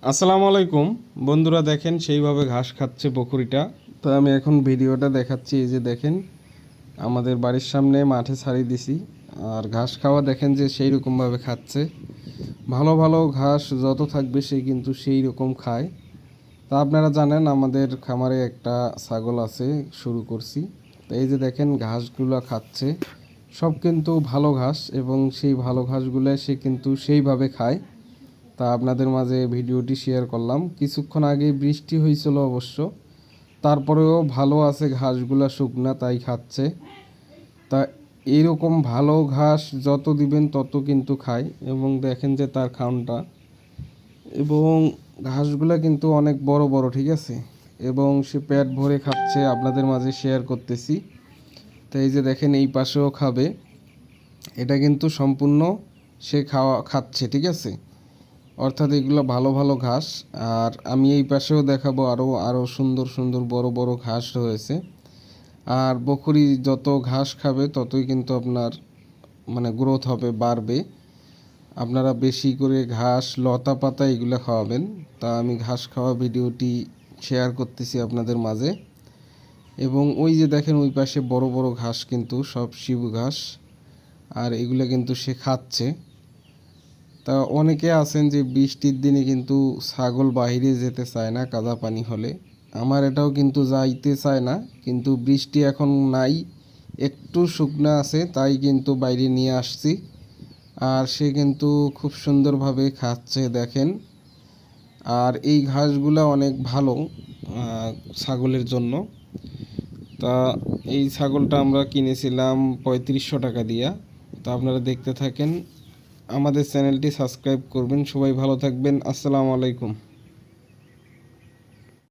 আসসালামু আলাইকুম বন্ধুরা, দেখেন সেইভাবে ঘাস খাচ্ছে বকরিটা। তো আমি এখন ভিডিওটা দেখাচ্ছি। এই যে দেখেন, আমাদের বাড়ির সামনে মাঠে ছাড়িয়ে দিছি, আর ঘাস খাওয়া দেখেন যে সেই রকমভাবে খাচ্ছে। ভালো ভালো ঘাস যত থাকবে সে কিন্তু সেই রকম খায়। তা আপনারা জানেন আমাদের খামারে একটা ছাগল আছে, শুরু করছি। তো এই যে দেখেন ঘাসগুলো খাচ্ছে, সব কিন্তু ভালো ঘাস, এবং সেই ভালো ঘাসগুলো সে কিন্তু সেইভাবে খায়। তা আপনাদের মাঝে ভিডিওটি শেয়ার করলাম। কিছুক্ষণ আগে বৃষ্টি হয়েছিল অবশ্য, তারপরেও ভালো আছে ঘাসগুলা, শুকনা তাই খাচ্ছে। তা এরকম ভালো ঘাস যত দিবেন তত কিন্তু খায়, এবং দেখেন যে তার খাওনটা, এবং ঘাসগুলা কিন্তু অনেক বড় বড়, ঠিক আছে, এবং সে পেট ভরে খাচ্ছে। আপনাদের মাঝে শেয়ার করতেছি। তো এই যে দেখেন এই পাশেও খাবে, এটা কিন্তু সম্পূর্ণ সে খাচ্ছে, ঠিক আছে। অর্থাৎ এগুলো ভালো ভালো ঘাস। আর আমি এই পাশেও দেখাবো, আরও আরও সুন্দর সুন্দর বড় বড় ঘাস রয়েছে। আর বকরি যত ঘাস খাবে ততই কিন্তু আপনার মানে গ্রোথ হবে, বাড়বে। আপনারা বেশি করে ঘাস, লতা পাতা এগুলো খাওয়াবেন। তা আমি ঘাস খাওয়া ভিডিওটি শেয়ার করতেছি আপনাদের মাঝে। এবং ওই যে দেখেন ওই পাশে বড় বড় ঘাস কিন্তু সব শিবু ঘাস, আর এগুলো কিন্তু সে খাচ্ছে। তা অনেকে আছেন যে বৃষ্টির দিনে কিন্তু ছাগল বাইরে যেতে চায় না কাদা পানি হলে। আমার এটাও কিন্তু যাইতে চায় না, কিন্তু বৃষ্টি এখন নাই, একটু শুকনা আছে, তাই কিন্তু বাইরে নিয়ে আসছি। আর সে কিন্তু খুব সুন্দরভাবে খাচ্ছে দেখেন। আর এই ঘাসগুলো অনেক ভালো ছাগলের জন্য। তা এই ছাগলটা আমরা কিনেছিলাম 3500 টাকা দিয়া। তা আপনারা দেখতে থাকেন, আমাদের চ্যানেলটি সাবস্ক্রাইব করবেন। সবাই ভালো থাকবেন। আসসালামু আলাইকুম।